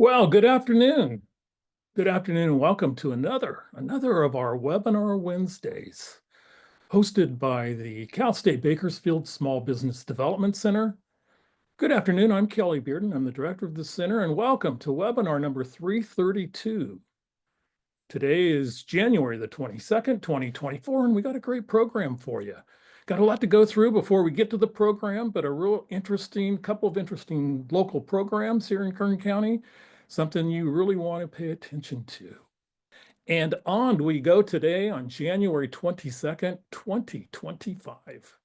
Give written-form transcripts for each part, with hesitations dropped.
Well, good afternoon. Good afternoon and welcome to another of our Webinar Wednesdays, hosted by the Cal State Bakersfield Small Business Development Center. Good afternoon, I'm Kelly Bearden. I'm the director of the center, and welcome to webinar number 332. Today is January the 22nd, 2024, and we got a great program for you. Got a lot to go through before we get to the program, but a real couple of interesting local programs here in Kern County, something you really want to pay attention to. And on we go today on January 22nd, 2025.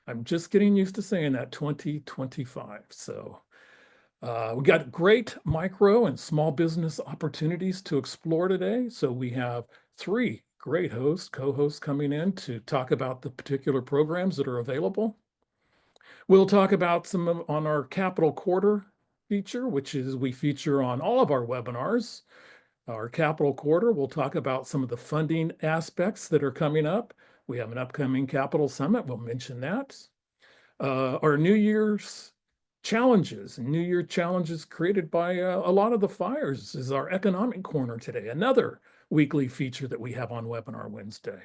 I'm just getting used to saying that, 2025. So we got great micro and small business opportunities to explore today. So we have three great co-hosts coming in to talk about the particular programs that are available. We'll talk about some on our Capital Quarter feature, which is we feature on all of our webinars. Our Capital Quarter, we'll talk about some of the funding aspects that are coming up. We have an upcoming Capital Summit. We'll mention that. Our New Year's challenges, New Year challenges created by a lot of the fires is our Economic Corner today, another weekly feature that we have on Webinar Wednesday.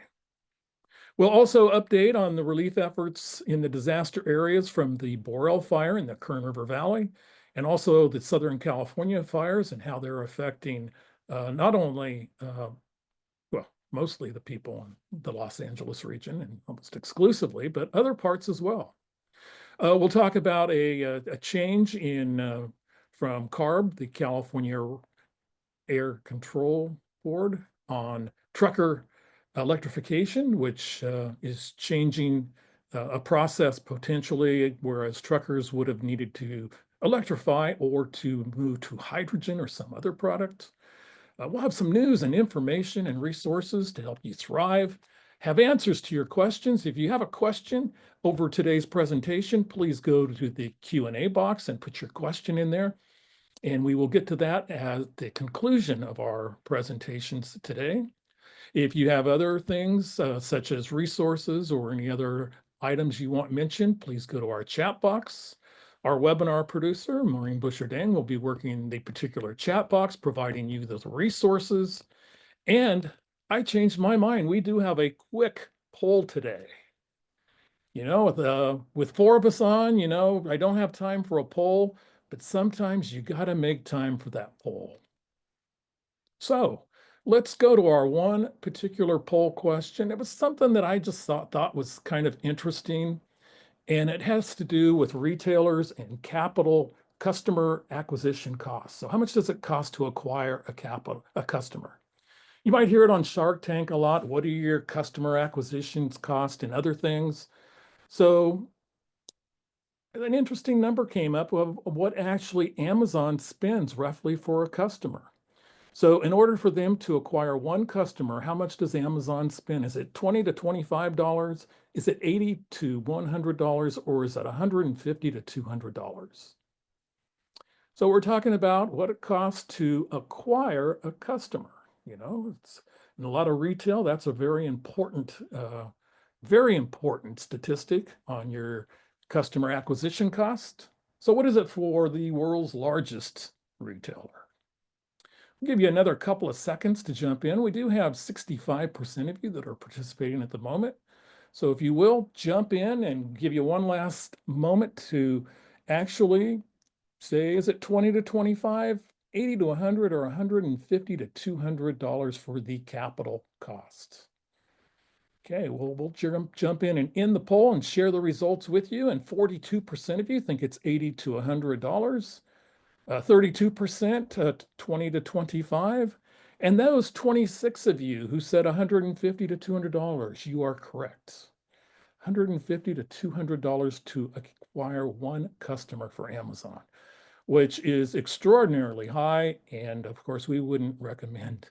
We'll also update on the relief efforts in the disaster areas from the Borel fire in the Kern River Valley, and also the Southern California fires and how they're affecting not only, well, mostly the people in the Los Angeles region and almost exclusively, but other parts as well. We'll talk about a change in from CARB, the California Air Control Board, on trucker electrification, which is changing a process potentially, whereas truckers would have needed to electrify or to move to hydrogen or some other product. We'll have some news and information and resources to help you thrive, have answers to your questions. If you have a question over today's presentation, please go to the Q&A box and put your question in there. And we will get to that at the conclusion of our presentations today. If you have other things such as resources or any other items you want mentioned, please go to our chat box. Our webinar producer, Maureen Busher-Dang, will be working the particular chat box, providing you those resources. And I changed my mind. We do have a quick poll today. You know, with four of us on, you know, I don't have time for a poll, but sometimes you got to make time for that poll. So let's go to our one particular poll question. It was something that I just thought was kind of interesting, and it has to do with retailers and customer acquisition costs. So how much does it cost to acquire a customer? You might hear it on Shark Tank a lot. What are your customer acquisitions cost and other things? So an interesting number came up of what actually Amazon spends roughly for a customer. So in order for them to acquire one customer, how much does Amazon spend? Is it $20 to $25? Is it $80 to $100? Or is it $150 to $200? So we're talking about what it costs to acquire a customer. You know, it's in a lot of retail, that's a very important statistic on your customer acquisition cost. So what is it for the world's largest retailer? I'll give you another couple of seconds to jump in. We do have 65% of you that are participating at the moment. So if you will, jump in and give you one last moment to actually say, is it 20 to 25, 80 to 100, or 150 to $200 for the capital costs? Okay, well, we'll jump in and end the poll and share the results with you. And 42% of you think it's $80 to $100. 32%, 20 to 25. And those 26 of you who said 150 to $200, you are correct. 150 to $200 to acquire one customer for Amazon, which is extraordinarily high. And of course, we wouldn't recommend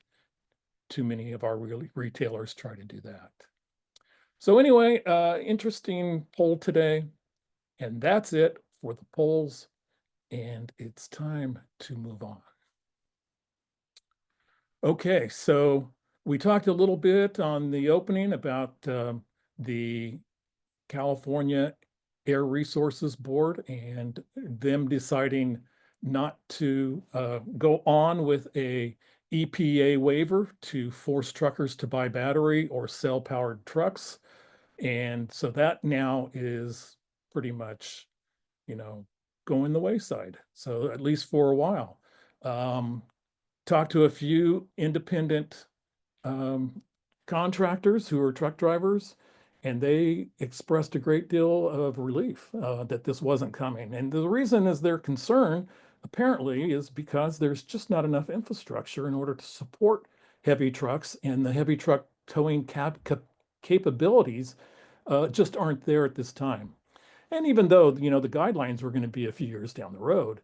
too many of our retailers try to do that. So anyway, interesting poll today. And that's it for the polls. And it's time to move on. Okay, so we talked a little bit on the opening about the California Air Resources Board and them deciding not to go on with a EPA waiver to force truckers to buy battery or cell powered trucks. And so that now is pretty much, going the wayside. So at least for a while. Talked to a few independent contractors who are truck drivers, and they expressed a great deal of relief that this wasn't coming. And the reason is their concern apparently is because there's just not enough infrastructure in order to support heavy trucks, and the heavy truck towing capabilities just aren't there at this time. And even though, the guidelines were going to be a few years down the road,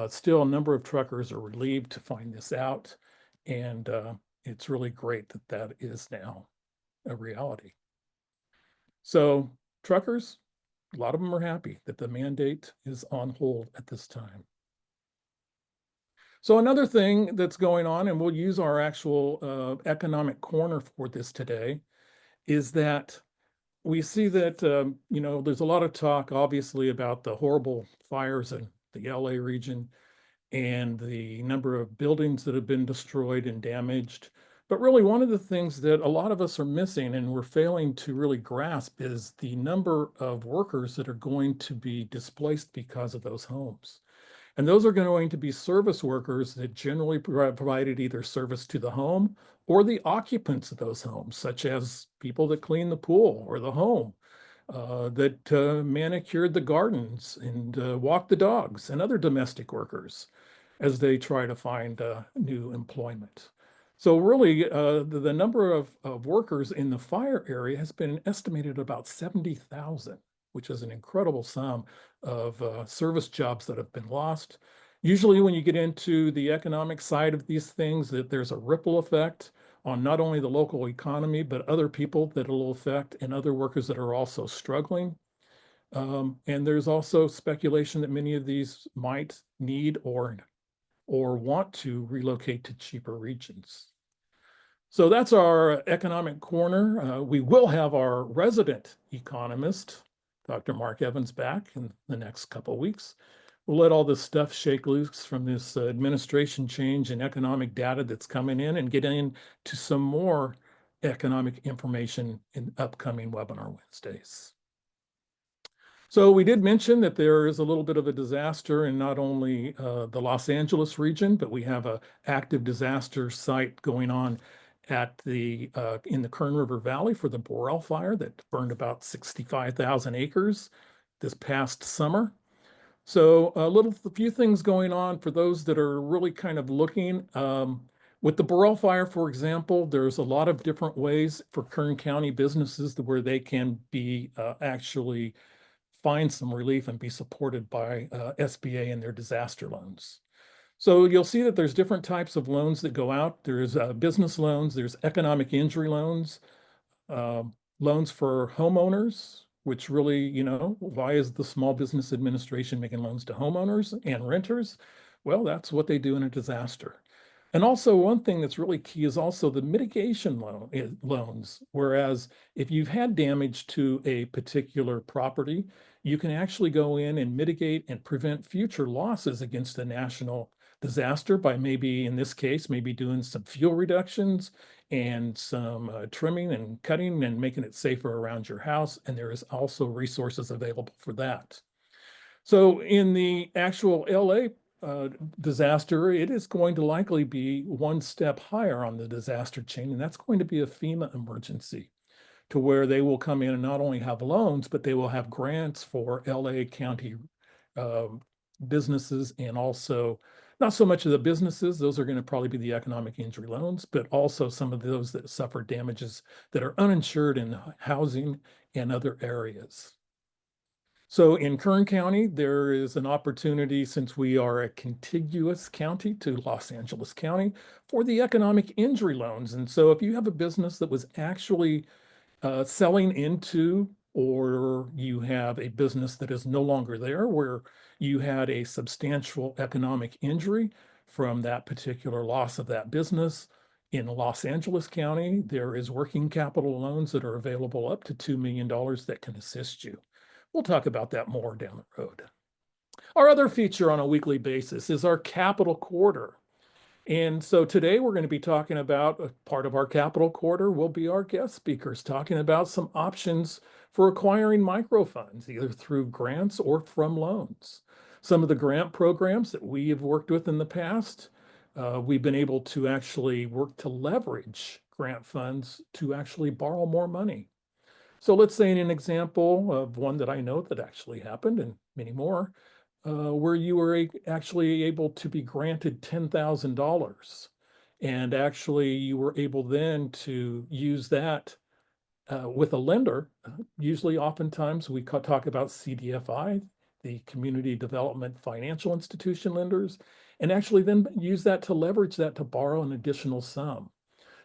still a number of truckers are relieved to find this out. And it's really great that that is now a reality. So truckers, a lot of them are happy that the mandate is on hold at this time. So another thing that's going on, and we'll use our actual economic corner for this today, is that we see that, there's a lot of talk, obviously, about the horrible fires in the LA region and the number of buildings that have been destroyed and damaged. But really, one of the things that a lot of us are missing and we're failing to really grasp is the number of workers that are going to be displaced because of those homes. And those are going to be service workers that generally provided either service to the home or the occupants of those homes, such as people that clean the pool or the home, that manicured the gardens and walked the dogs, and other domestic workers as they try to find new employment. So really, the number of workers in the fire area has been estimated about 70,000, which is an incredible sum of service jobs that have been lost. Usually when you get into the economic side of these things, that there's a ripple effect on not only the local economy, but other people that it'll affect and other workers that are also struggling. And there's also speculation that many of these might need or want to relocate to cheaper regions. So that's our economic corner. We will have our resident economist, Dr. Mark Evans, back in the next couple of weeks. We'll let all this stuff shake loose from this administration change and economic data that's coming in, and get into some more economic information in upcoming webinar Wednesdays. So we did mention that there is a little bit of a disaster in not only the Los Angeles region, but we have an active disaster site going on at the in the Kern River Valley for the Borel fire that burned about 65,000 acres this past summer. So a few things going on for those that are really kind of looking. With the Borel fire, for example, there's a lot of different ways for Kern County businesses where they can be actually find some relief and be supported by SBA and their disaster loans. So you'll see that there's different types of loans that go out. There's business loans, there's economic injury loans, loans for homeowners, which really, why is the Small Business Administration making loans to homeowners and renters? Well, that's what they do in a disaster. And also one thing that's really key is also the mitigation loans. Whereas if you've had damage to a particular property, you can actually go in and mitigate and prevent future losses against a national disaster by maybe, in this case, maybe doing some fuel reductions and some trimming and cutting and making it safer around your house. And there is also resources available for that. So in the actual LA disaster, it is going to likely be one step higher on the disaster chain, and that's going to be a FEMA emergency, to where they will come in and not only have loans, but they will have grants for LA County businesses, and also not so much of the businesses, those are going to probably be the economic injury loans, but also some of those that suffer damages that are uninsured in housing and other areas. So in Kern County, there is an opportunity, since we are a contiguous county to Los Angeles County, for the economic injury loans. And so if you have a business that was actually selling into, or you have a business that is no longer there, where you had a substantial economic injury from that particular loss of that business, in Los Angeles County, there is working capital loans that are available up to $2 million that can assist you. We'll talk about that more down the road. Our other feature on a weekly basis is our Capital Quarter. And so today we're going to be talking about a part of our Capital Quarter will be our guest speakers talking about some options for acquiring microfunds, either through grants or from loans. Some of the grant programs that we have worked with in the past, we've been able to actually work to leverage grant funds to actually borrow more money. So let's say in an example of one that I know that actually happened and many more, where you were actually able to be granted $10,000. And actually you were able then to use that with a lender. Usually oftentimes we talk about CDFI, the Community Development Financial Institution lenders, and actually then use that to leverage that to borrow an additional sum.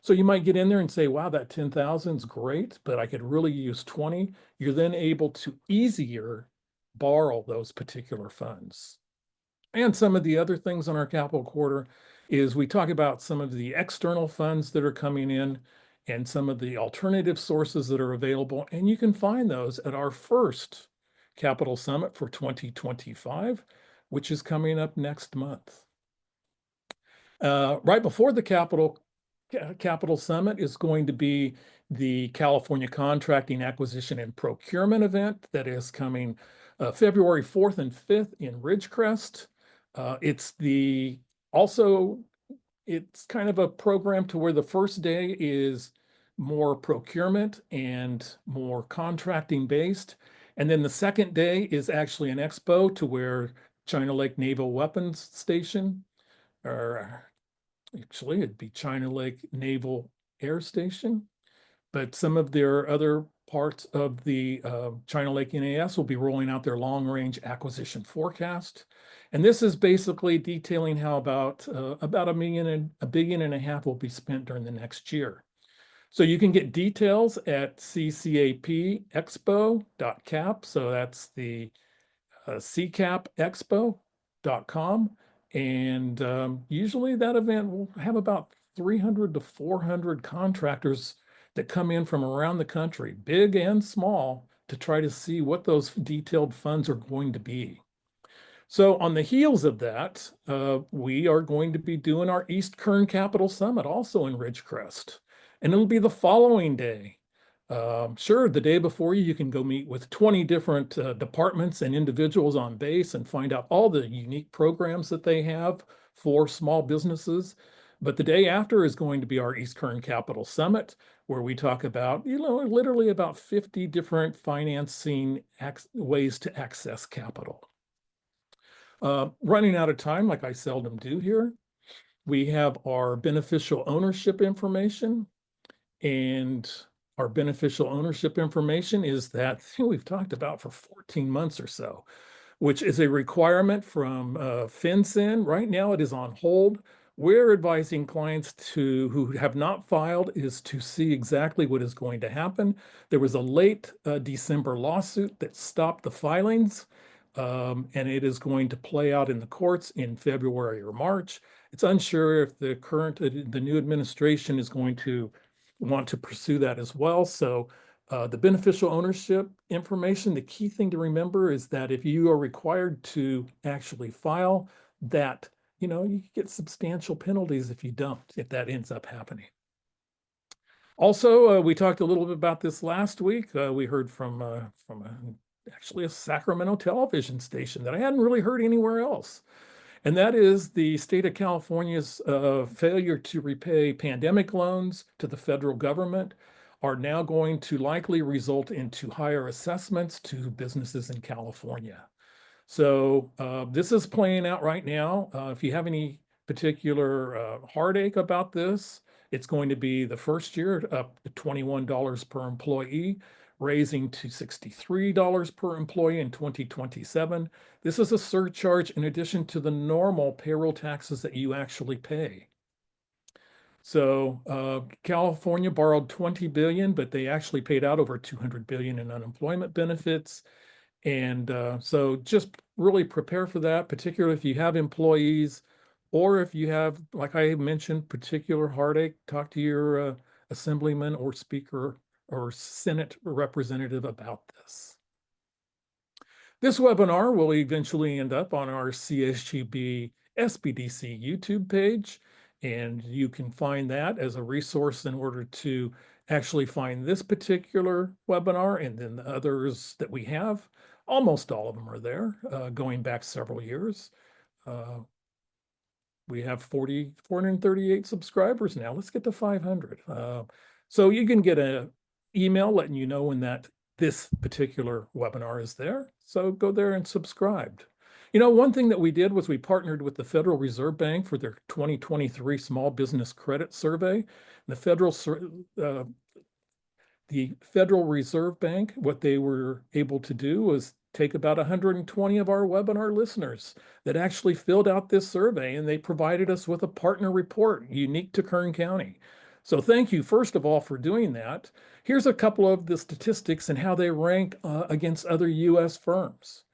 So you might get in there and say, wow, that 10,000 is great, but I could really use 20. You're then able to easier borrow those particular funds. And some of the other things on our Capital Quarter is we talk about some of the external funds that are coming in and some of the alternative sources that are available. And you can find those at our first Capital Summit for 2025, which is coming up next month. Right before the Capital Summit is going to be the California Contracting, Acquisition, and Procurement event that is coming February 4th and 5th in Ridgecrest. It's kind of a program to where the first day is more procurement and more contracting based. And then the second day is actually an expo to where China Lake Naval Weapons Station, or actually it'd be China Lake Naval Air Station, but some of their other parts of the China Lake NAS will be rolling out their long range acquisition forecast. And this is basically detailing how about $1.5 billion will be spent during the next year. So you can get details at ccapexpo.cap. So that's the ccapexpo.com. And usually that event will have about 300 to 400 contractors that come in from around the country, big and small, to try to see what those detailed funds are going to be. So on the heels of that, we are going to be doing our East Kern Capital Summit also in Ridgecrest. And it'll be the following day. Sure, the day before you can go meet with 20 different departments and individuals on base and find out all the unique programs that they have for small businesses. But the day after is going to be our East Kern Capital Summit, where we talk about, literally about 50 different financing ways to access capital. Running out of time, like I seldom do here, we have our beneficial ownership information. And our beneficial ownership information is that we've talked about for 14 months or so, which is a requirement from FinCEN. Right now it is on hold. We're advising clients who have not filed is to see exactly what is going to happen. There was a late December lawsuit that stopped the filings, and it is going to play out in the courts in February or March. It's unsure if the new administration is going to want to pursue that as well. So the beneficial ownership information, the key thing to remember is that if you are required to actually file that, you get substantial penalties if you don't, if that ends up happening. Also, we talked a little bit about this last week. We heard from actually a Sacramento television station that I hadn't really heard anywhere else. And that is the state of California's failure to repay pandemic loans to the federal government are now going to likely result into higher assessments to businesses in California. So this is playing out right now. If you have any particular heartache about this, it's going to be the first year up to $21 per employee, raising to $63 per employee in 2027. This is a surcharge in addition to the normal payroll taxes that you actually pay. So California borrowed $20 billion, but they actually paid out over $200 billion in unemployment benefits. And so just really prepare for that, particularly if you have employees or if you have, like I mentioned, particular heartache, talk to your assemblyman or speaker or Senate representative about this. This webinar will eventually end up on our CSUB SBDC YouTube page, and you can find that as a resource in order to actually find this particular webinar and then the others that we have. Almost all of them are there, going back several years. We have 438 subscribers now. Let's get to 500. So you can get an email letting you know when this particular webinar is there. So go there and subscribe. You know, one thing that we did was we partnered with the Federal Reserve Bank for their 2023 Small Business Credit Survey. The Federal Reserve Bank, what they were able to do was take about 120 of our webinar listeners that actually filled out this survey, and they provided us with a partner report unique to Kern County. So thank you, first of all, for doing that. Here's a couple of the statistics and how they rank against other U.S. firms.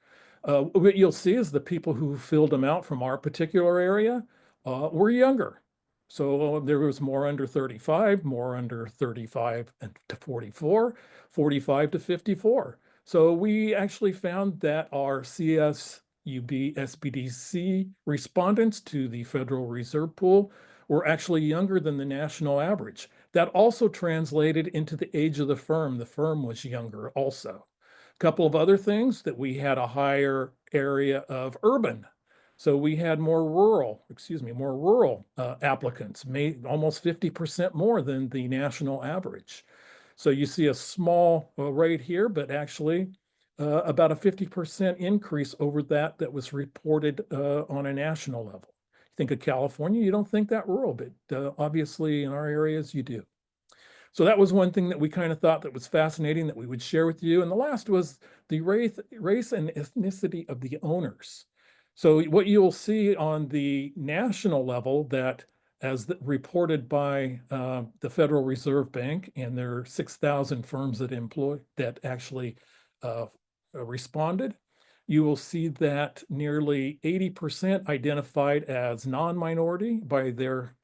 What you'll see is the people who filled them out from our particular area were younger. So there was more under 35, more under 35 to 44, 45 to 54. So we actually found that our CSUB SBDC respondents to the Federal Reserve Pool were actually younger than the national average. That also translated into the age of the firm. The firm was younger also. A couple of other things that we had a higher area of urban. So we had more rural applicants, made almost 50% more than the national average. So you see a small rate here, but actually about a 50% increase over that was reported on a national level. You think of California, you don't think that rural, but obviously in our areas you do. So that was one thing that we kind of thought that was fascinating that we would share with you. And the last was the race and ethnicity of the owners. So what you'll see on the national level that as reported by the Federal Reserve Bank and their 6,000 firms that actually responded, you will see that nearly 80% identified as non-minority by their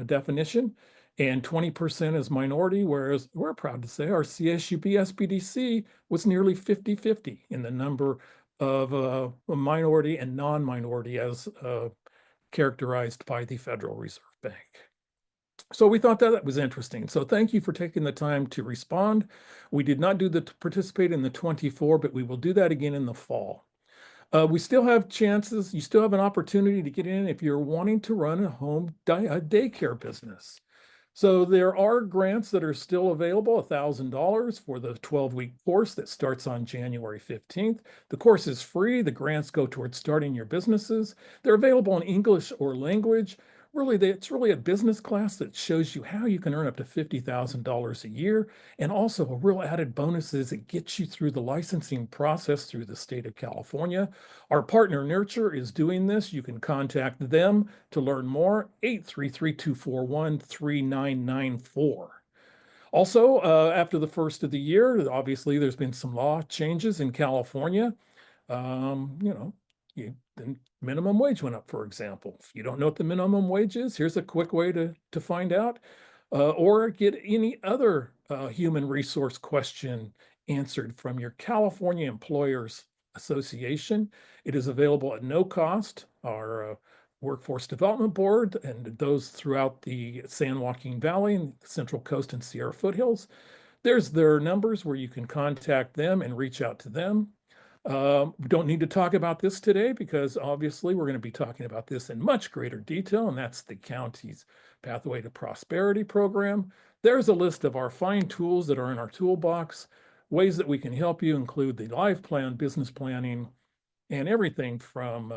definition, and 20% as minority, whereas we're proud to say our CSUB SBDC was nearly 50-50 in the number of minority and non-minority as characterized by the Federal Reserve Bank. So we thought that was interesting. So thank you for taking the time to respond. We did not participate in the 24, but we will do that again in the fall. We still have chances. You still have an opportunity to get in if you're wanting to run a home daycare business. So there are grants that are still available, $1,000 for the 12-week course that starts on January 15th. The course is free. The grants go towards starting your businesses. They're available in English or language. Really, it's really a business class that shows you how you can earn up to $50,000 a year. And also a real added bonus is it gets you through the licensing process through the state of California. Our partner Nurture is doing this. You can contact them to learn more, 833-241-3994. Also, after the first of the year, obviously there's been some law changes in California. The minimum wage went up, for example. If you don't know what the minimum wage is, here's a quick way to find out, or get any other human resource question answered from your California Employers Association. It is available at no cost. Our Workforce Development Board and those throughout the San Joaquin Valley and Central Coast and Sierra Foothills. There's their numbers where you can contact them and reach out to them. We don't need to talk about this today because obviously we're going to be talking about this in much greater detail, and that's the county's Pathway to Prosperity program. There's a list of our fine tools that are in our toolbox. Ways that we can help you include the life plan, business planning, and everything from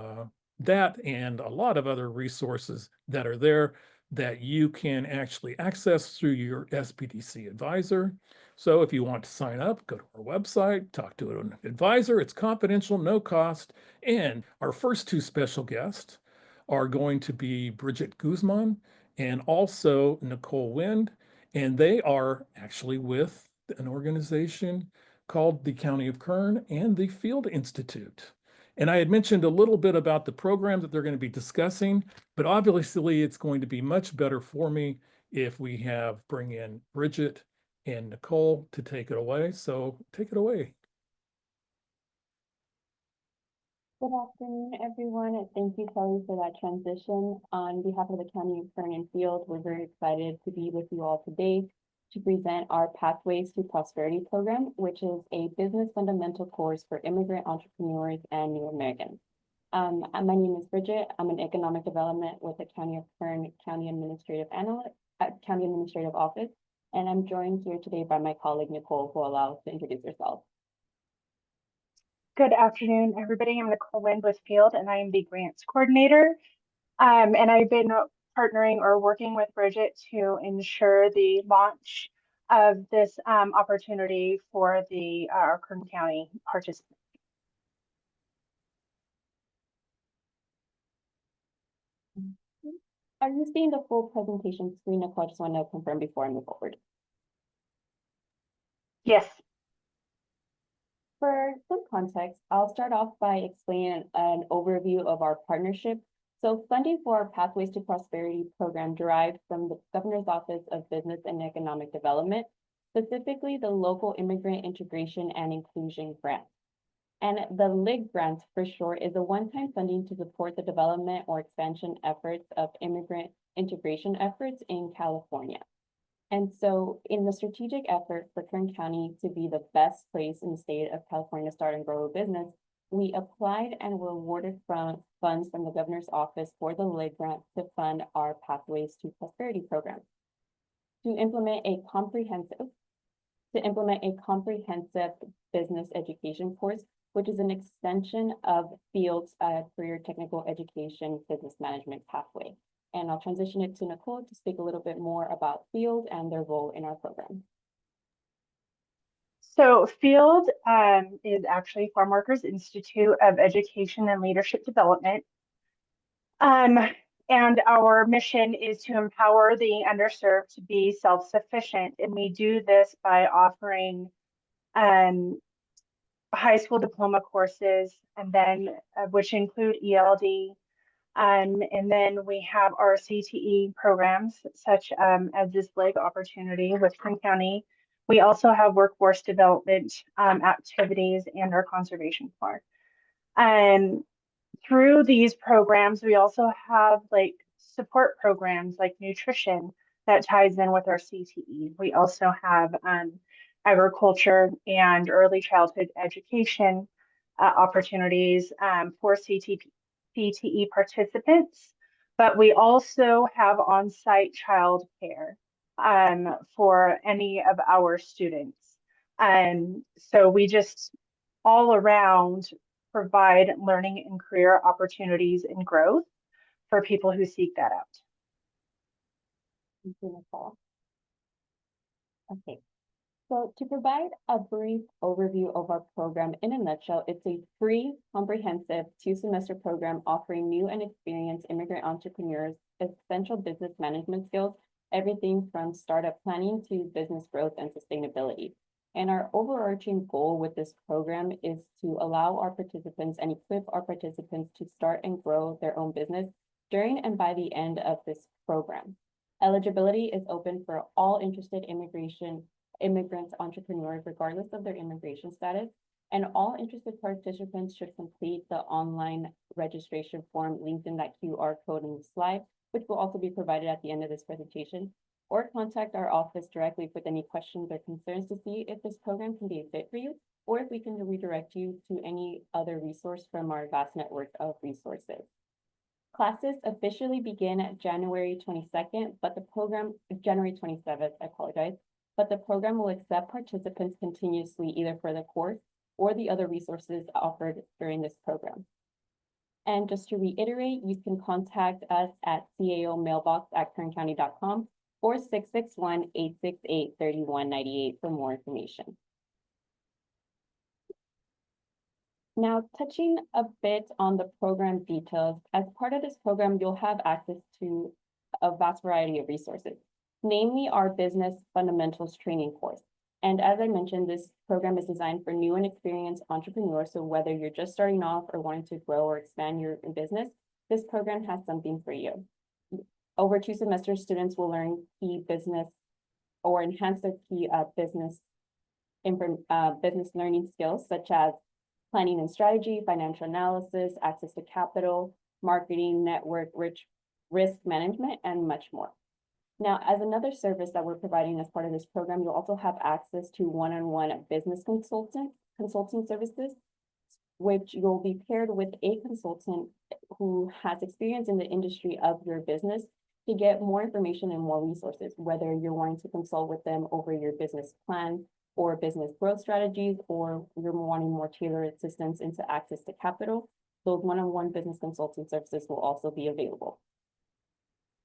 that and a lot of other resources that are there that you can actually access through your SBDC advisor. So if you want to sign up, go to our website, talk to an advisor. It's confidential, no cost. And our first two special guests are going to be Brigiett Guzman and also Nicole Wynd. And they are actually with an organization called the County of Kern and the Field Institute. And I had mentioned a little bit about the program that they're going to be discussing, but obviously it's going to be much better for me if we bring in Brigiett and Nicole to take it away. So take it away. Good afternoon, everyone, and thank you, Kelly, for that transition. On behalf of the County of Kern and Field, we're very excited to be with you all today to present our Pathways to Prosperity program, which is a business fundamental course for immigrant entrepreneurs and new Americans. My name is Brigiett. I'm an economic development with the County of Kern County Administrative Office, and I'm joined here today by my colleague Nicole, who will allow us to introduce herself. Good afternoon, everybody. I'm Nicole Wynd with Field, and I am the grants coordinator. And I've been partnering or working with Brigiett to ensure the launch of this opportunity for the Kern County participants. Are you seeing the full presentation screen, Nicole? I just want to confirm before I move forward. Yes. For some context, I'll start off by explaining an overview of our partnership. So funding for our Pathways to Prosperity program derived from the Governor's Office of Business and Economic Development, specifically the Local Immigrant Integration and Inclusion Grant. And the LIG grant, for short, is a one-time funding to support the development or expansion efforts of immigrant integration efforts in California. And so in the strategic effort for Kern County to be the best place in the state of California to start and grow a business, we applied and were awarded funds from the Governor's Office for the LIG grant to fund our Pathways to Prosperity program. To implement a comprehensive business education course, which is an extension of Field's career technical education business management pathway. And I'll transition it to Nicole to speak a little bit more about Field and their role in our program. So Field is actually Farmworkers Institute of Education and Leadership Development. And our mission is to empower the underserved to be self-sufficient. And we do this by offering high school diploma courses, and then which include ELD. And then we have our CTE programs, such as this LIG opportunity with Kern County. We also have workforce development activities and our conservation park. And through these programs, we also have like support programs like nutrition that ties in with our CTE. We also have agriculture and early childhood education opportunities for CTE participants, but we also have on-site childcare for any of our students. So we just all around provide learning and career opportunities and growth for people who seek that out. Thank you, Nicole. Okay. So to provide a brief overview of our program in a nutshell, it's a free, comprehensive 2-semester program offering new and experienced immigrant entrepreneurs essential business management skills, everything from startup planning to business growth and sustainability. And our overarching goal with this program is to allow our participants and equip our participants to start and grow their own business during and by the end of this program. Eligibility is open for all interested immigrant entrepreneurs, regardless of their immigration status, and all interested participants should complete the online registration form linked in that QR code in the slide, which will also be provided at the end of this presentation, or contact our office directly with any questions or concerns to see if this program can be a fit for you, or if we can redirect you to any other resource from our vast network of resources. Classes officially begin January 22nd, but the program, January 27th, I apologize, but the program will accept participants continuously either for the course or the other resources offered during this program. And just to reiterate, you can contact us at caomailbox@kerncounty.com or 661-868-3198 for more information. Now, touching a bit on the program details, as part of this program, you'll have access to a vast variety of resources, namely our Business Fundamentals Training course. And as I mentioned, this program is designed for new and experienced entrepreneurs. So whether you're just starting off or wanting to grow or expand your business, this program has something for you. Over 2 semesters, students will learn key business or enhance their key business learning skills, such as planning and strategy, financial analysis, access to capital, marketing, network, risk management, and much more. Now, as another service that we're providing as part of this program, you'll also have access to one-on-one business consulting services, which you'll be paired with a consultant who has experience in the industry of your business to get more information and more resources, whether you're wanting to consult with them over your business plan or business growth strategies, or you're wanting more tailored assistance into access to capital. Those one-on-one business consulting services will also be available.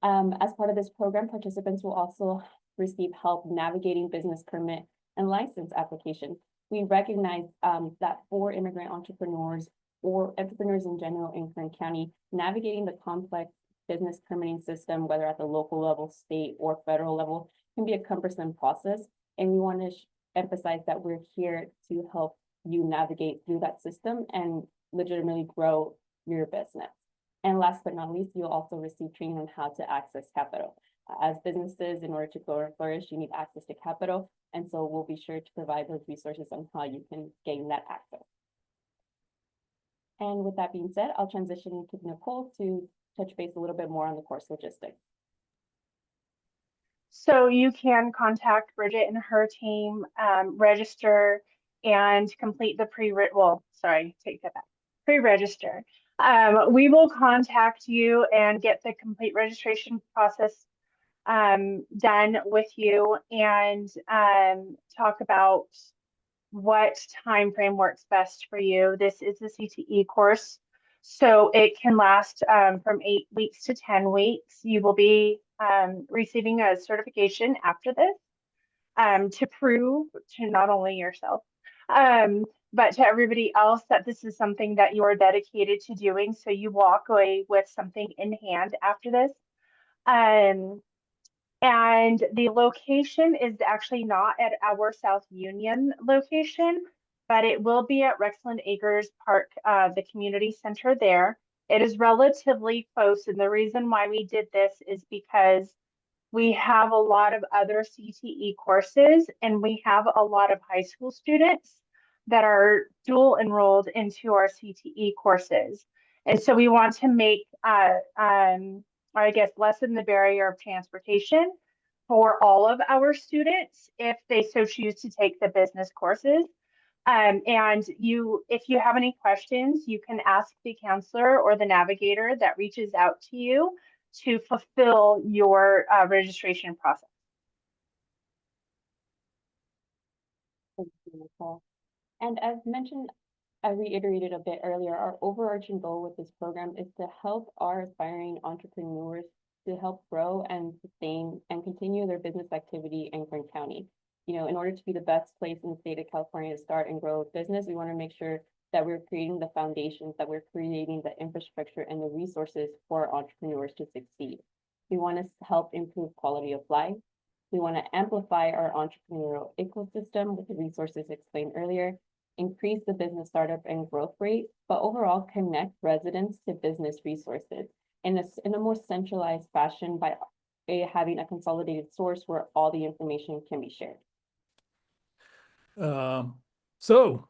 As part of this program, participants will also receive help navigating business permit and license application. We recognize that for immigrant entrepreneurs or entrepreneurs in general in Kern County, navigating the complex business permitting system, whether at the local level, state, or federal level, can be a cumbersome process. And we want to emphasize that we're here to help you navigate through that system and legitimately grow your business. And last but not least, you'll also receive training on how to access capital. As businesses, in order to grow and flourish, you need access to capital. And so we'll be sure to provide those resources on how you can gain that access. And with that being said, I'll transition to Nicole to touch base a little bit more on the course logistics. So you can contact Brigiett and her team, register and complete the pre-register. We will contact you and get the complete registration process done with you and talk about what time frame works best for you. This is a CTE course, so it can last from 8 weeks to 10 weeks. You will be receiving a certification after this to prove to not only yourself, but to everybody else that this is something that you are dedicated to doing. So you walk away with something in hand after this. And the location is actually not at our South Union location, but it will be at Rexland Acres Park, the community center there. It is relatively close, and the reason why we did this is because we have a lot of other CTE courses, and we have a lot of high school students that are dual enrolled into our CTE courses. And so we want to make, lessen the barrier of transportation for all of our students if they so choose to take the business courses. And if you have any questions, you can ask the counselor or the navigator that reaches out to you to fulfill your registration process. Thank you, Nicole. And as mentioned, I reiterated a bit earlier, our overarching goal with this program is to help our aspiring entrepreneurs to help grow and sustain and continue their business activity in Kern County. You know, in order to be the best place in the state of California to start and grow a business, we want to make sure that we're creating the foundations, that we're creating the infrastructure and the resources for entrepreneurs to succeed. We want to help improve quality of life. We want to amplify our entrepreneurial ecosystem with the resources explained earlier, increase the business startup and growth rate, but overall connect residents to business resources in a more centralized fashion by having a consolidated source where all the information can be shared. So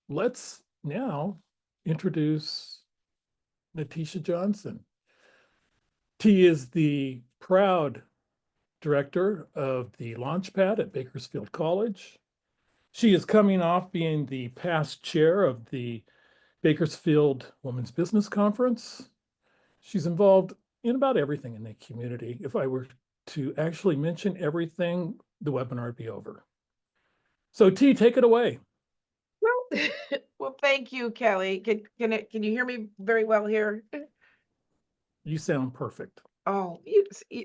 let's now introduce NaTesha Johnson. T is the proud director of the Launchpad at Bakersfield College. She is coming off being the past chair of the Bakersfield Women's Business Conference. She's involved in about everything in the community. If I were to actually mention everything, the webinar would be over. So T, take it away. Well, thank you, Kelly. Can you hear me very well here? You sound perfect. Oh,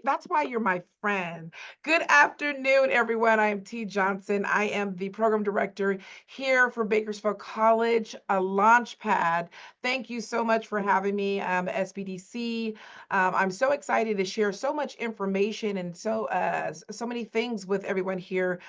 that's why you're my friend. Good afternoon, everyone. I am T. Johnson. I am the program director here for Bakersfield College Launchpad. Thank you so much for having me, SBDC. I'm so excited to share so much information and so many things with everyone here.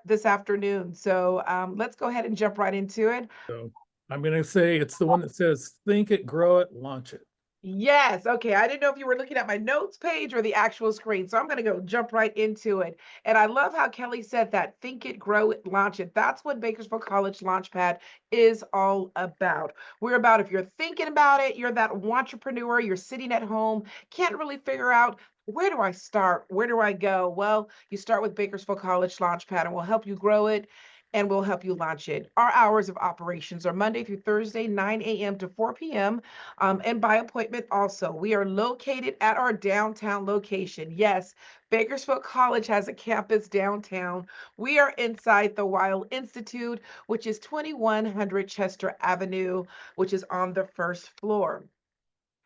This afternoon. So let's go ahead and jump right into it. So I'm going to say it's the one that says, think it, grow it, launch it. Yes. Okay. I didn't know if you were looking at my notes page or the actual screen. So I'm going to go jump right into it. And I love how Kelly said that think it, grow it, launch it. That's what Bakersfield College Launchpad is all about. We're about if you're thinking about it, you're that entrepreneur, you're sitting at home, can't really figure out where do I start? Where do I go? Well, you start with Bakersfield College Launchpad and we'll help you grow it and we'll help you launch it. Our hours of operations are Monday through Thursday, 9 a.m. to 4 p.m. And by appointment also. We are located at our downtown location. Yes, Bakersfield College has a campus downtown. We are inside the Weil Institute, which is 2100 Chester Avenue, which is on the first floor.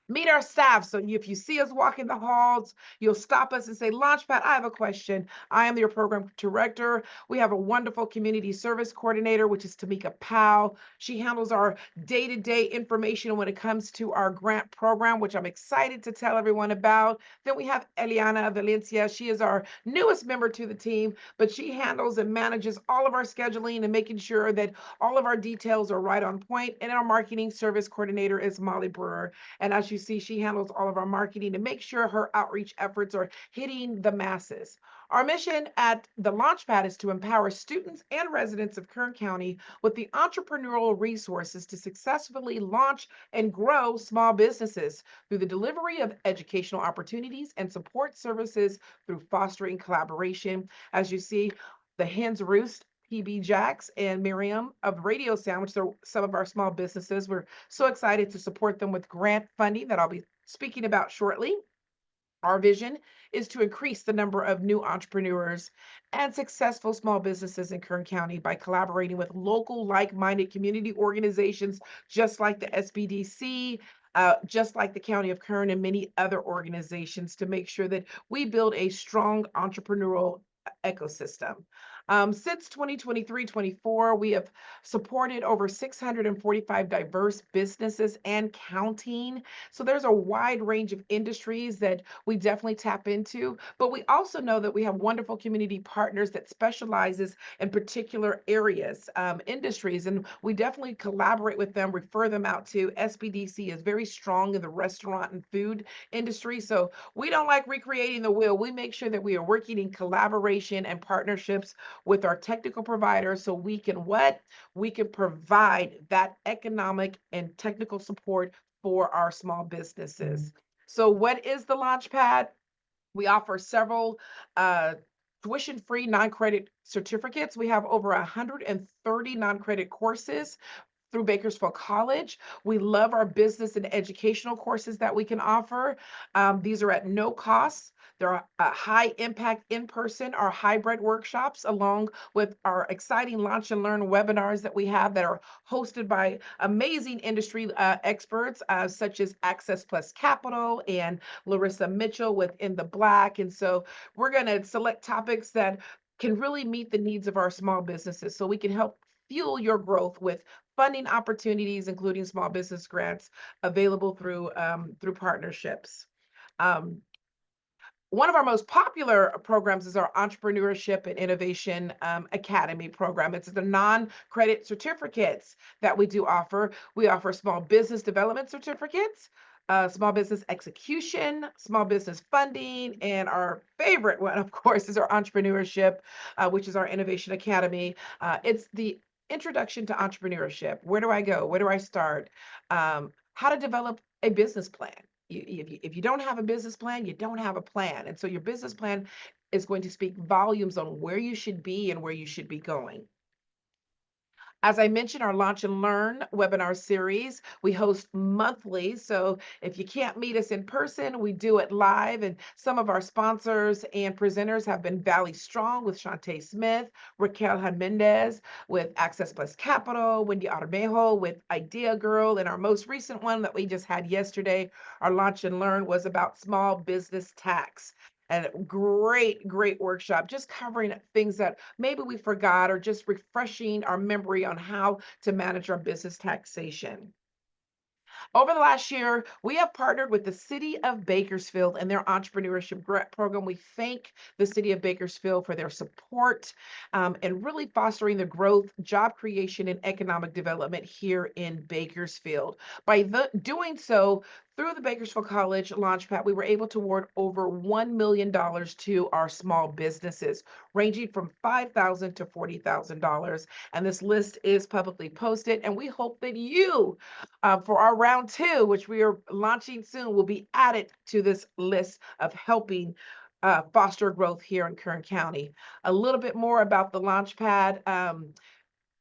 Meet our staff. So if you see us walking the halls, you'll stop us and say, Launchpad, I have a question. I am your program director. We have a wonderful community service coordinator, which is Tamika Powell. She handles our day-to-day information when it comes to our grant program, which I'm excited to tell everyone about. Then we have Eliana Valencia. She is our newest member to the team, but she handles and manages all of our scheduling and making sure that all of our details are right on point. And our marketing service coordinator is Molly Brewer. And as you see, she handles all of our marketing to make sure her outreach efforts are hitting the masses. Our mission at the Launchpad is to empower students and residents of Kern County with the entrepreneurial resources to successfully launch and grow small businesses through the delivery of educational opportunities and support services through fostering collaboration. As you see, the Hens Roost, PB Jacks, and Miriam of Radio Sound, which are some of our small businesses. We're so excited to support them with grant funding that I'll be speaking about shortly. Our vision is to increase the number of new entrepreneurs and successful small businesses in Kern County by collaborating with local like-minded community organizations just like the SBDC, just like the County of Kern and many other organizations to make sure that we build a strong entrepreneurial ecosystem. Since 2023-24, we have supported over 645 diverse businesses and counting. So there's a wide range of industries that we definitely tap into, but we also know that we have wonderful community partners that specializes in particular areas, industries, and we definitely collaborate with them, refer them out to. SBDC is very strong in the restaurant and food industry, so we don't like recreating the wheel. We make sure that we are working in collaboration and partnerships with our technical providers so we can what? We can provide that economic and technical support for our small businesses. So what is the Launchpad? We offer several tuition-free non-credit certificates. We have over 130 non-credit courses through Bakersfield College. We love our business and educational courses that we can offer. These are at no cost. There are high impact in-person or hybrid workshops, along with our exciting Launch and Learn webinars that we have that are hosted by amazing industry experts, such as Access Plus Capital and Larissa Mitchell with In the Black. And so we're going to select topics that can really meet the needs of our small businesses so we can help fuel your growth with funding opportunities, including small business grants available through partnerships. One of our most popular programs is our Entrepreneurship and Innovation Academy program. It's the non-credit certificates that we do offer. We offer small business development certificates, small business execution, small business funding, and our favorite one, of course, is our entrepreneurship, which is our Innovation Academy. It's the introduction to entrepreneurship. Where do I go? Where do I start? How to develop a business plan. If you don't have a business plan, you don't have a plan. And so your business plan is going to speak volumes on where you should be and where you should be going. As I mentioned, our Launch and Learn webinar series, we host monthly. So if you can't meet us in person, we do it live. And some of our sponsors and presenters have been Valley Strong with Shantae Smith, Raquel Hernandez with Access Plus Capital, Wendy Armejo with Idea Girl. And our most recent one that we just had yesterday, our Launch and Learn, was about small business tax. And great workshop, just covering things that maybe we forgot or just refreshing our memory on how to manage our business taxation. Over the last year, we have partnered with the City of Bakersfield and their entrepreneurship grant program. We thank the City of Bakersfield for their support and really fostering the growth, job creation, and economic development here in Bakersfield. By doing so, through the Bakersfield College Launchpad, we were able to award over $1 million to our small businesses, ranging from $5,000 to $40,000. And this list is publicly posted. And we hope that you, for our round 2, which we are launching soon, will be added to this list of helping foster growth here in Kern County. A little bit more about the Launchpad.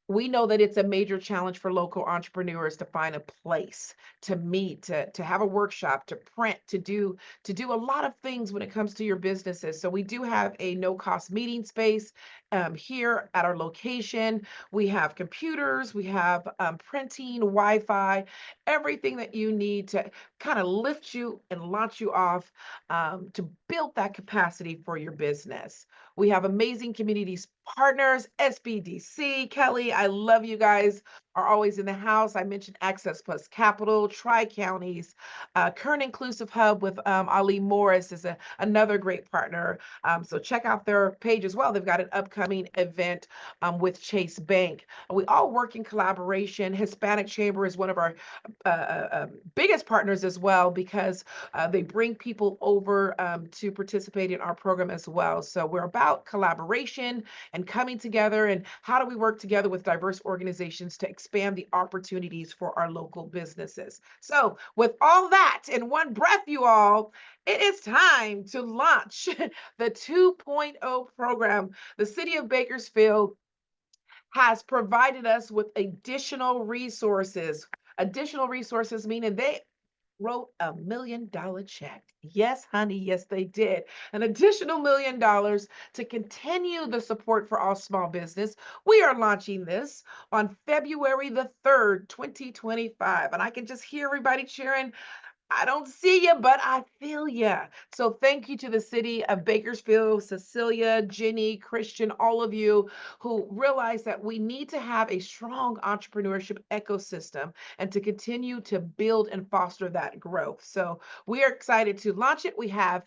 We know that it's a major challenge for local entrepreneurs to find a place to meet, to have a workshop, to print, to do a lot of things when it comes to your businesses. So we do have a no-cost meeting space here at our location. We have computers, we have printing, Wi-Fi, everything that you need to kind of lift you and launch you off to build that capacity for your business. We have amazing communities partners, SBDC. Kelly, I love you guys, are always in the house. I mentioned Access Plus Capital, Tri-Counties, Kern Inclusive Hub with Ali Morris is another great partner. So check out their page as well. They've got an upcoming event with Chase Bank. We all work in collaboration. Hispanic Chamber is one of our biggest partners as well, because they bring people over to participate in our program as well. So we're about collaboration and coming together, and how do we work together with diverse organizations to expand the opportunities for our local businesses. So with all that in one breath, you all, it is time to launch the 2.0 program. The City of Bakersfield has provided us with additional resources. Additional resources meaning they wrote a $1 million check. Yes, honey, yes, they did. An additional $1 million to continue the support for all small business. We are launching this on February the 3rd, 2025. And I can just hear everybody cheering. I don't see you, but I feel you. So thank you to the City of Bakersfield, Cecilia, Jenny, Christian, all of you who realize that we need to have a strong entrepreneurship ecosystem and to continue to build and foster that growth. So we are excited to launch it. We have,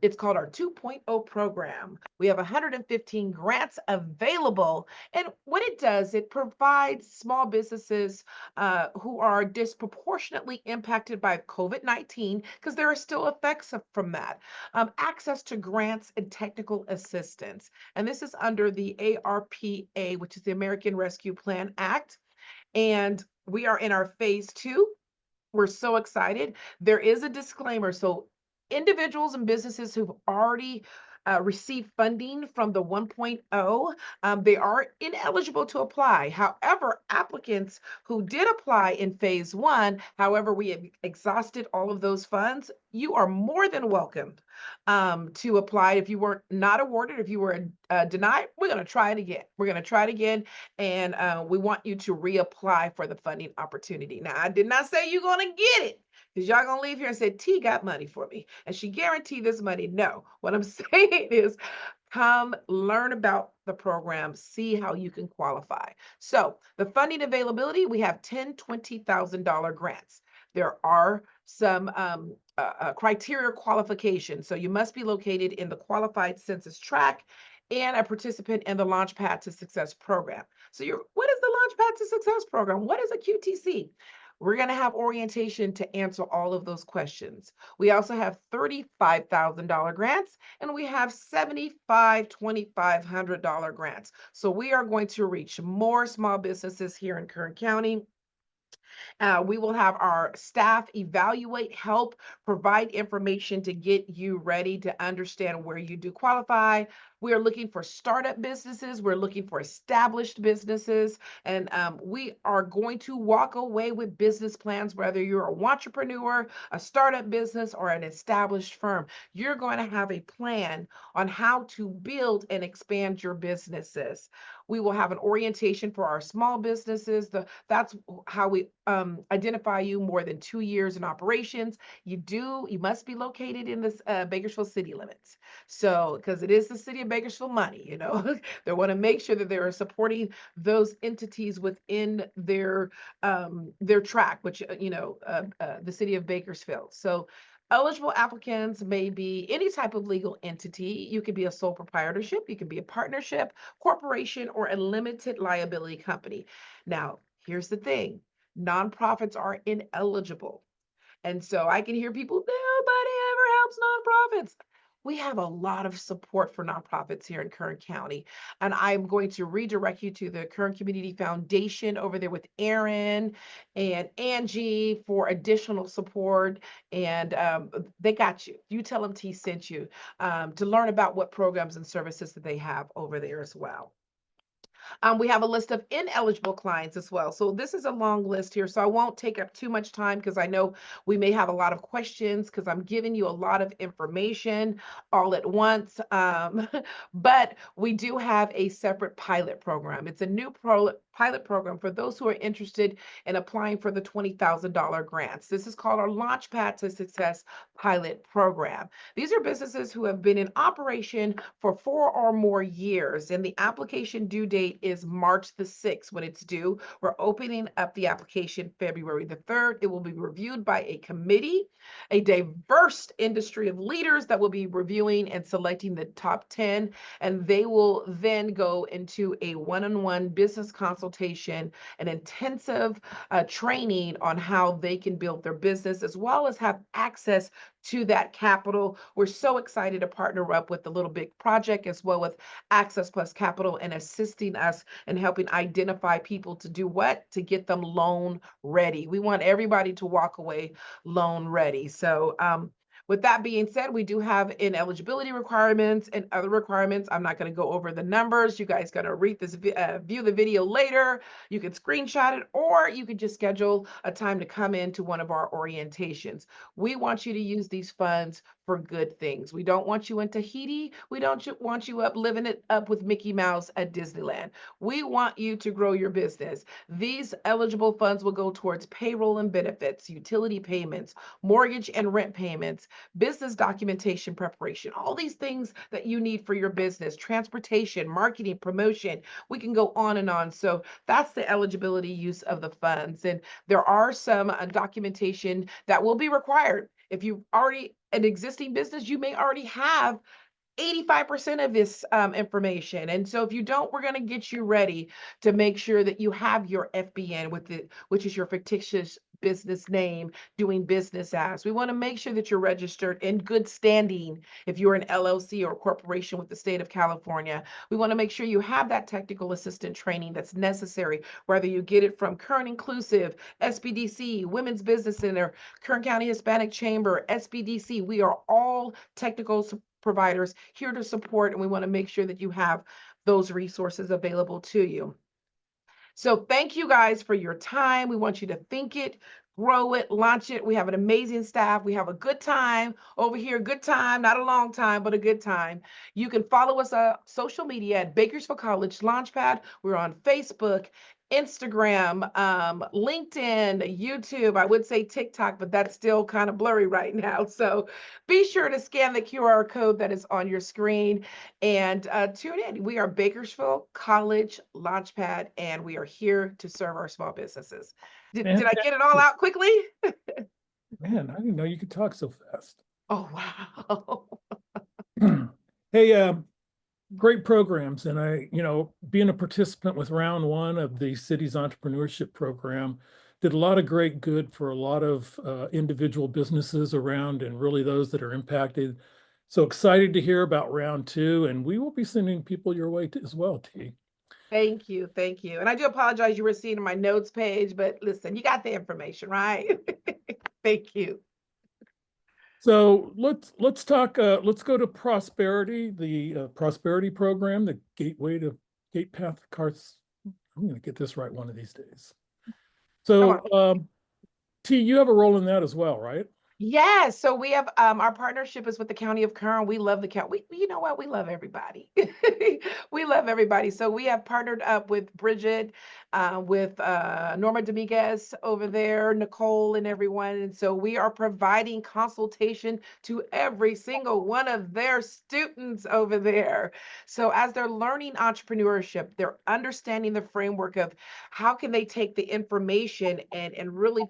it's called our 2.0 program. We have 115 grants available. And what it does, it provides small businesses who are disproportionately impacted by COVID-19, because there are still effects from that, access to grants and technical assistance. And this is under the ARPA, which is the American Rescue Plan Act. And we are in our phase 2. We're so excited. There is a disclaimer. So individuals and businesses who've already receive funding from the 1.0, they are ineligible to apply. However, applicants who did apply in phase 1, however, we have exhausted all of those funds, you are more than welcome to apply. If you were not awarded, if you were denied, we're going to try it again. We're going to try it again, and we want you to reapply for the funding opportunity. Now, I did not say you're going to get it, because y'all gonna leave here and say, T got money for me, and she guaranteed this money. No, what I'm saying is come learn about the program, see how you can qualify. So the funding availability, we have $10,000, $20,000 grants. There are some criteria qualifications. So you must be located in the qualified census tract and a participant in the Launchpad to Success program. So what is the Launchpad to Success program? What is a QTC? We're going to have orientation to answer all of those questions. We also have $35,000 grants, and we have $7,500, $2,500 grants. So we are going to reach more small businesses here in Kern County. We will have our staff evaluate, help, provide information to get you ready to understand where you do qualify. We are looking for startup businesses. We're looking for established businesses. And we are going to walk away with business plans, whether you're an entrepreneur, a startup business, or an established firm. You're going to have a plan on how to build and expand your businesses. We will have an orientation for our small businesses. That's how we identify you more than 2 years in operations. You must be located in this Bakersfield city limits. So, because it is the City of Bakersfield money, they want to make sure that they are supporting those entities within their track, which, the City of Bakersfield. So eligible applicants may be any type of legal entity. You could be a sole proprietorship, you could be a partnership, corporation, or a limited liability company. Now, here's the thing. Nonprofits are ineligible. And so I can hear people, nobody ever helps nonprofits. We have a lot of support for nonprofits here in Kern County. And I'm going to redirect you to the Kern Community Foundation over there with Aaron and Angie for additional support. And they got you. You tell them T sent you to learn about what programs and services that they have over there as well. We have a list of ineligible clients as well. So this is a long list here, so I won't take up too much time because I know we may have a lot of questions because I'm giving you a lot of information all at once. But we do have a separate pilot program. It's a new pilot program for those who are interested in applying for the $20,000 grants. This is called our Launchpad to Success pilot program. These are businesses who have been in operation for 4 or more years, and the application due date is March the 6th when it's due. We're opening up the application February the 3rd. It will be reviewed by a committee, a diverse industry of leaders that will be reviewing and selecting the top 10, and they will then go into a one-on-one business consultation, an intensive training on how they can build their business as well as have access to that capital. We're so excited to partner up with the Little Big Project as well with Access Plus Capital and assisting us in helping identify people to do what? To get them loan ready. We want everybody to walk away loan ready. So with that being said, we do have ineligibility requirements and other requirements. I'm not going to go over the numbers. You guys got to read this, view the video later. You can screenshot it, or you could just schedule a time to come into one of our orientations. We want you to use these funds for good things. We don't want you in Tahiti. We don't want you up living it up with Mickey Mouse at Disneyland. We want you to grow your business. These eligible funds will go towards payroll and benefits, utility payments, mortgage and rent payments, business documentation preparation, all these things that you need for your business, transportation, marketing, promotion. We can go on and on. So that's the eligibility use of the funds. And there are some documentation that will be required. If you've already an existing business, you may already have 85% of this information. And so if you don't, we're going to get you ready to make sure that you have your FBN with it, which is your fictitious business name doing business as. We want to make sure that you're registered in good standing if you're an LLC or corporation with the state of California. We want to make sure you have that technical assistant training that's necessary, whether you get it from Kern Inclusive, SBDC, Women's Business Center, Kern County Hispanic Chamber, SBDC. We are all technical providers here to support, and we want to make sure that you have those resources available to you. So thank you guys for your time. We want you to think it, grow it, launch it. We have an amazing staff. We have a good time over here. Good time, not a long time, but a good time. You can follow us on social media at Bakersfield College Launchpad. We're on Facebook, Instagram, LinkedIn, YouTube. I would say TikTok, but that's still kind of blurry right now. So be sure to scan the QR code that is on your screen and tune in. We are Bakersfield College Launchpad, and we are here to serve our small businesses. Did I get it all out quickly? Man, I didn't know you could talk so fast. Oh, wow. Hey, great programs. And being a participant with round 1 of the city's entrepreneurship program, did a lot of great good for a lot of individual businesses around and really those that are impacted. So excited to hear about round 2, and we will be sending people your way as well, T. Thank you. Thank you. And I do apologize you were seeing my notes page, but listen, you got the information, right? Thank you. So let's talk, let's go to Prosperity, the Prosperity program, the Gateway to Gate Path Carts. I'm going to get this right one of these days. So T, you have a role in that as well, right? Yes, so we have our partnership is with the County of Kern. We love the county. You know what? We love everybody. We love everybody. So we have partnered up with Brigiett, with Norma Dominguez over there, Nicole, and everyone. And so we are providing consultation to every single one of their students over there. So as they're learning entrepreneurship, they're understanding the framework of how can they take the information and really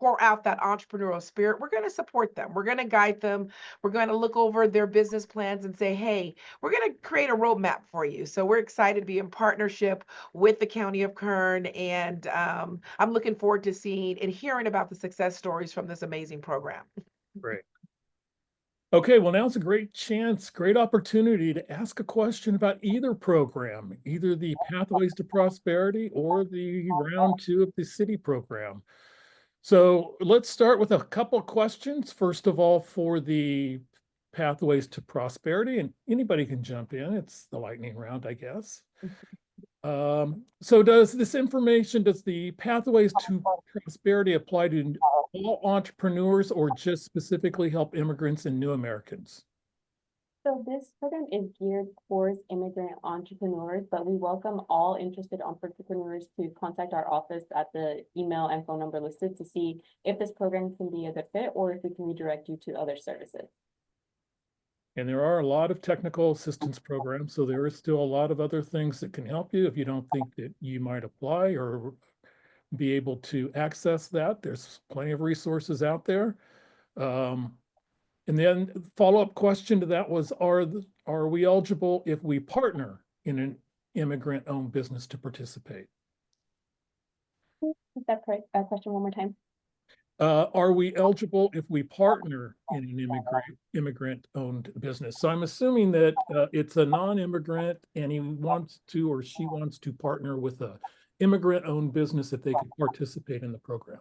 pour out that entrepreneurial spirit, we're going to support them. We're going to guide them. We're going to look over their business plans and say, hey, we're going to create a roadmap for you. So we're excited to be in partnership with the County of Kern. And I'm looking forward to seeing and hearing about the success stories from this amazing program. Great. Okay, well, now's a great chance, great opportunity to ask a question about either program, either the Pathways to Prosperity or the round 2 of the City program. So let's start with a couple of questions. First of all, for the Pathways to Prosperity, and anybody can jump in. It's the lightning round, I guess. So does the Pathways to Prosperity apply to all entrepreneurs or just specifically help immigrants and new Americans? So this program is geared towards immigrant entrepreneurs, but we welcome all interested entrepreneurs to contact our office at the email and phone number listed to see if this program can be a good fit or if we can redirect you to other services. And there are a lot of technical assistance programs, so there is still a lot of other things that can help you if you don't think that you might apply or be able to access that. There's plenty of resources out there. And then follow-up question to that was, are we eligible if we partner in an immigrant-owned business to participate? Is that correct? Question one more time. Are we eligible if we partner in an immigrant-owned business? So I'm assuming that it's a non-immigrant and he wants to or she wants to partner with a immigrant-owned business if they could participate in the program.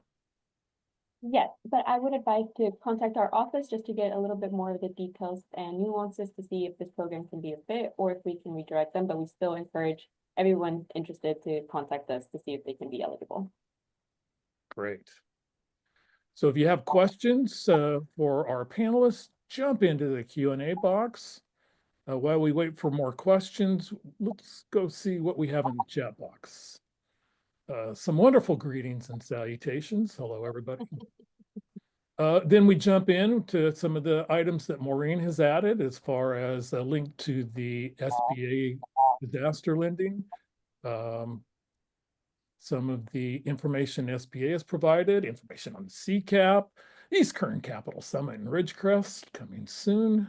Yes, but I would advise to contact our office just to get a little bit more of the details and nuances to see if this program can be a fit or if we can redirect them, but we still encourage everyone interested to contact us to see if they can be eligible. Great. So if you have questions for our panelists, jump into the Q&A box. While we wait for more questions, let's go see what we have in the chat box. Some wonderful greetings and salutations. Hello, everybody. Then we jump into some of the items that Maureen has added as far as a link to the SBA disaster lending. Some of the information SBA has provided, information on the CCAP, East Kern Capital Summit in Ridgecrest coming soon.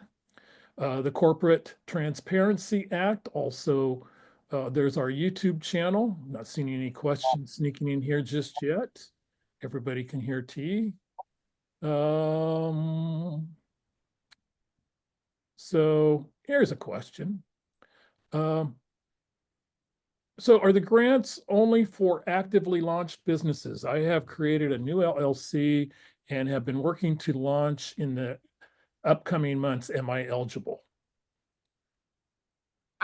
The Corporate Transparency Act, also there's our YouTube channel. Not seeing any questions sneaking in here just yet. Everybody can hear T. So here's a question. So are the grants only for actively launched businesses? I have created a new LLC and have been working to launch in the upcoming months. Am I eligible?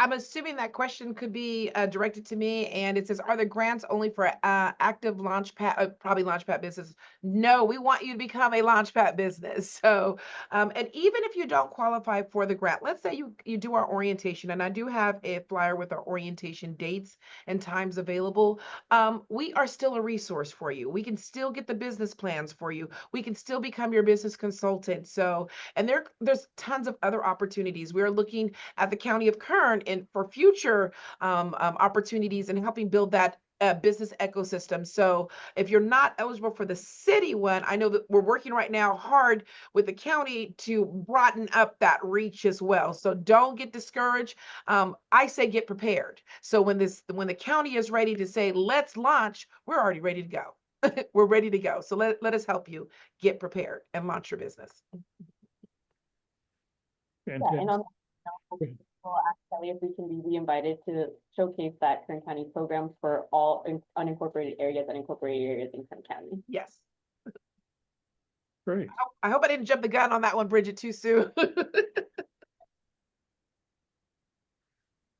I'm assuming that question could be directed to me, and it says, are the grants only for active Launchpad, probably Launchpad business? No, we want you to become a Launchpad business. So, and even if you don't qualify for the grant, let's say you do our orientation, and I do have a flyer with our orientation dates and times available. We are still a resource for you. We can still get the business plans for you. We can still become your business consultant. So, and there's tons of other opportunities. We're looking at the County of Kern and for future opportunities and helping build that business ecosystem. So if you're not eligible for the city one, I know that we're working right now hard with the county to broaden up that reach as well. So don't get discouraged. I say get prepared. So when the county is ready to say, let's launch, we're already ready to go. We're ready to go. So let us help you get prepared and launch your business. Yeah, and on we'll ask Kelly if we can be re-invited to showcase that Kern County program for all unincorporated areas and incorporated areas in Kern County. Yes. Great. I hope I didn't jump the gun on that one, Brigiett, too soon.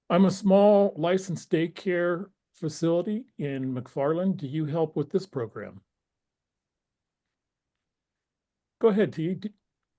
I'm a small licensed daycare facility in McFarland. Do you help with this program? Go ahead, T.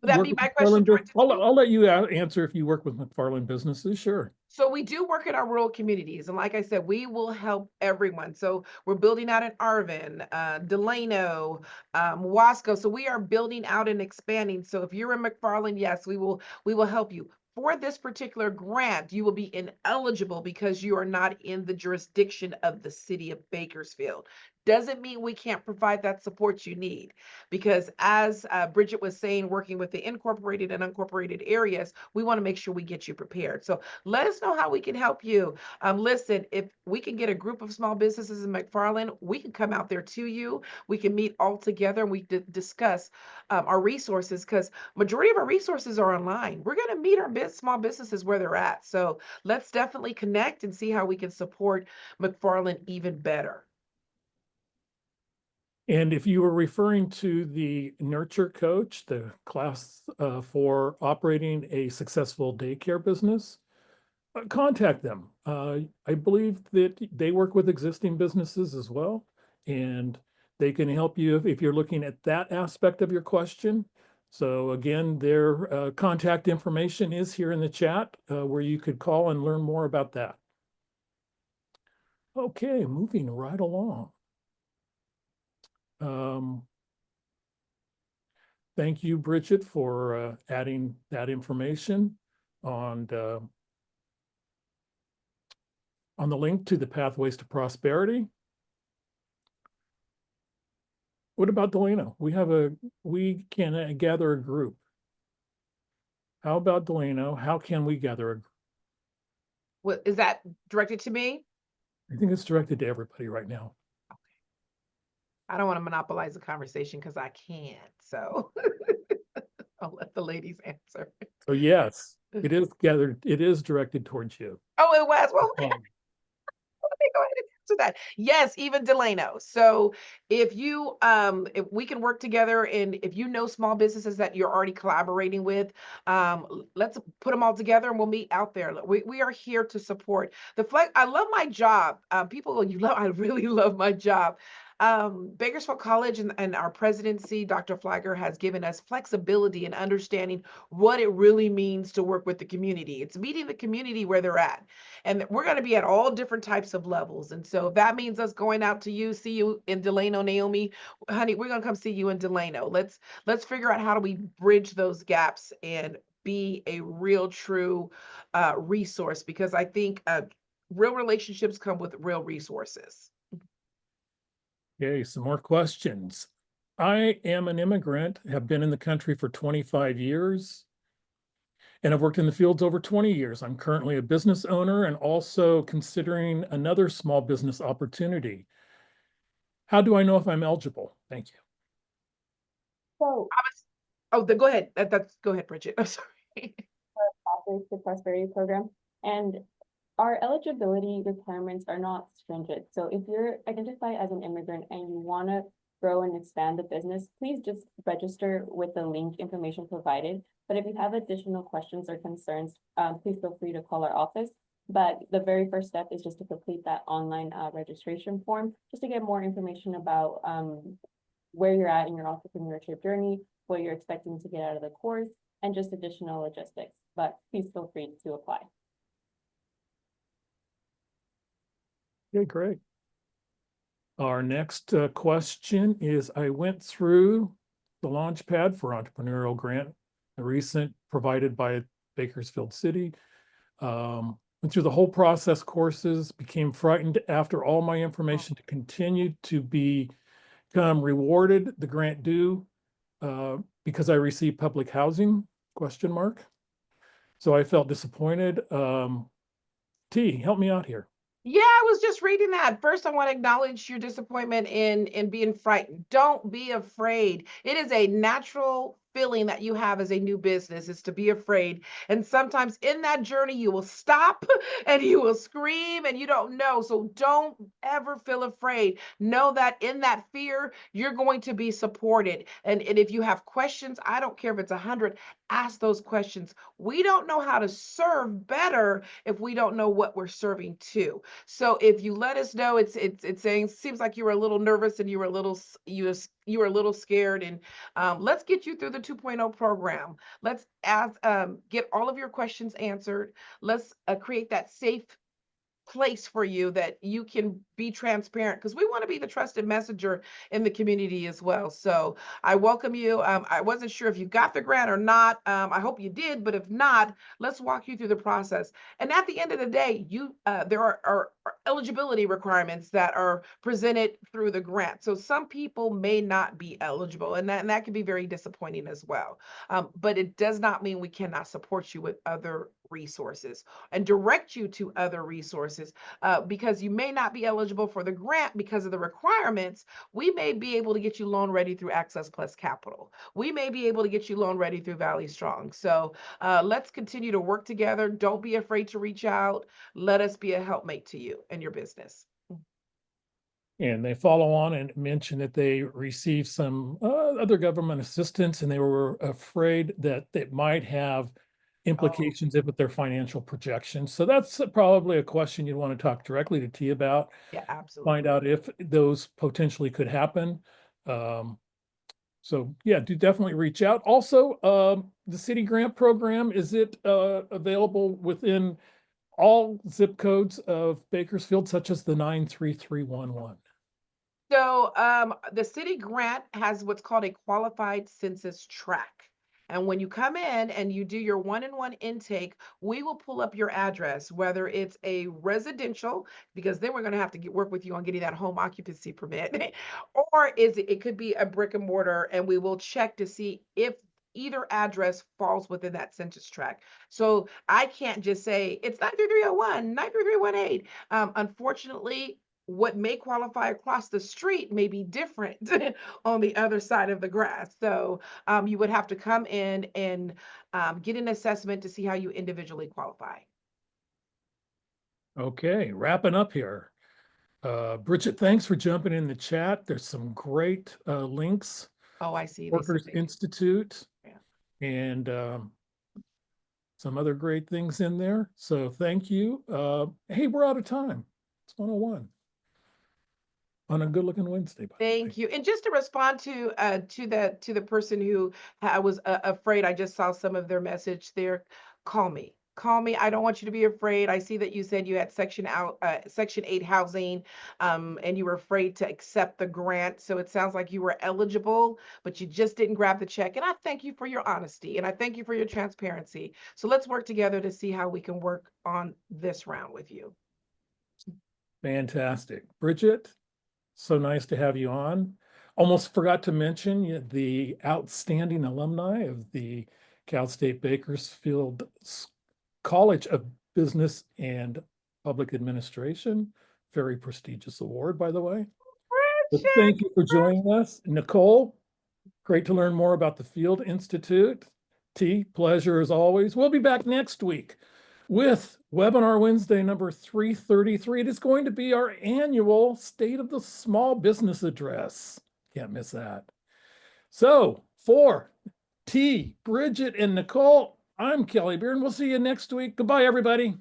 Would that be my question? I'll let you answer if you work with McFarland businesses. Sure. So we do work in our rural communities. And like I said, we will help everyone. So we're building out in Arvin, Delano, Wasco. So we are building out and expanding. So if you're in McFarland, yes, we will help you. For this particular grant, you will be ineligible because you are not in the jurisdiction of the City of Bakersfield. doesn't mean we can't provide that support you need. Because as Brigiett was saying, working with the incorporated and unincorporated areas, we want to make sure we get you prepared. So let us know how we can help you. Listen, if we can get a group of small businesses in McFarland, we can come out there to you. We can meet all together and we discuss our resources, because majority of our resources are online. We're going to meet our small businesses where they're at. So let's definitely connect and see how we can support McFarland even better. And if you were referring to the Nurture Coach, the class for operating a successful daycare business, contact them. I believe that they work with existing businesses as well, and they can help you if you're looking at that aspect of your question. So again, their contact information is here in the chat where you could call and learn more about that. Okay, moving right along. Thank you, Brigiett, for adding that information on the link to the Pathways to Prosperity. What about Delano? We can gather a group. How about Delano? How can we gather a group? What is that directed to me? I think it's directed to everybody right now. I don't want to monopolize the conversation because I can't. So I'll let the ladies answer. So yes, it is gathered. It is directed towards you. Oh, it was. Well, let me go ahead and answer that. Yes, even Delano. So if we can work together, and if you know small businesses that you're already collaborating with, let's put them all together and we'll meet out there. We are here to support the flex. I love my job. I really love my job. Bakersfield College and our presidency, Dr. Flagger, has given us flexibility and understanding what it really means to work with the community. It's meeting the community where they're at. And we're going to be at all different types of levels. And so if that means us going out to you, see you in Delano, Naomi, honey, we're going to come see you in Delano. Let's figure out how do we bridge those gaps and be a real, true resource, because I think real relationships come with real resources. Okay, some more questions. I am an immigrant, have been in the country for 25 years, and I've worked in the fields over 20 years. I'm currently a business owner and also considering another small business opportunity. How do I know if I'm eligible? Thank you. So Go ahead. Go ahead, Brigiett. I'm sorry. Pathways to Prosperity program, and our eligibility requirements are not stringent. So if you're identified as an immigrant and you want to grow and expand the business, please just register with the link information provided. But if you have additional questions or concerns, please feel free to call our office. But the very first step is just to complete that online registration form, just to get more information about where you're at in your entrepreneurship journey, what you're expecting to get out of the course, and just additional logistics. But please feel free to apply. Okay, great. Our next question is, I went through the Launchpad for Entrepreneurial Grant, a recent provided by Bakersfield City. Went through the whole process courses, became frightened after all my information to continue to become rewarded the grant due because I received public housing, ? So I felt disappointed. T, help me out here. Yeah, I was just reading that. First, I want to acknowledge your disappointment in being frightened. Don't be afraid. It is a natural feeling that you have as a new business, is to be afraid. And sometimes in that journey, you will stop and you will scream and you don't know. So don't ever feel afraid. Know that in that fear, you're going to be supported. And if you have questions, I don't care if it's 100, ask those questions. We don't know how to serve better if we don't know what we're serving to. So if you let us know, it's saying, seems like you were a little nervous and you were a little scared, and let's get you through the 2.0 program. Let's get all of your questions answered. Let's create that safe place for you that you can be transparent, because we want to be the trusted messenger in the community as well. So I welcome you. I wasn't sure if you got the grant or not. I hope you did, but if not, let's walk you through the process. And at the end of the day, there are eligibility requirements that are presented through the grant. So some people may not be eligible, and that can be very disappointing as well. But it does not mean we cannot support you with other resources and direct you to other resources, because you may not be eligible for the grant because of the requirements. We may be able to get you loan ready through Access Plus Capital. We may be able to get you loan ready through Valley Strong. So let's continue to work together. Don't be afraid to reach out. Let us be a helpmate to you and your business. And they follow on and mention that they received some other government assistance, and they were afraid that it might have implications with their financial projections. So that's probably a question you'd want to talk directly to T about. Yeah, absolutely. Find out if those potentially could happen. So yeah, do definitely reach out. Also, the city grant program, is it available within all zip codes of Bakersfield, such as the 93311? So the city grant has what's called a qualified census tract. And when you come in and you do your one-on-one intake, we will pull up your address, whether it's a residential, because then we're going to have to work with you on getting that home occupancy permit, or it could be a brick and mortar, and we will check to see if either address falls within that census tract. So I can't just say it's 93301, 93318. Unfortunately, what may qualify across the street may be different on the other side of the grass. So you would have to come in and get an assessment to see how you individually qualify. Okay, wrapping up here. Brigitte, thanks for jumping in the chat. There's some great links. Oh, I see. Workers Institute Yeah. and some other great things in there. So thank you. Hey, we're out of time. It's 101 on a good looking Wednesday. Thank you. And just to respond to the person who was afraid, I just saw some of their message there. Call me. Call me. I don't want you to be afraid. I see that you said you had Section 8 housing, and you were afraid to accept the grant. So it sounds like you were eligible, but you just didn't grab the check. And I thank you for your honesty, and I thank you for your transparency. So let's work together to see how we can work on this round with you. Fantastic. Brigitte, so nice to have you on. Almost forgot to mention the outstanding alumni of the Cal State Bakersfield College of Business and Public Administration. Very prestigious award, by the way. But thank you for joining us. Nicole, great to learn more about the Field Institute. T, pleasure as always. We'll be back next week with Webinar Wednesday number 333. It is going to be our annual State of the Small Business Address. Can't miss that. So for T, Brigitte, and Nicole, I'm Kelly Bearden. We'll see you next week. Goodbye, everybody.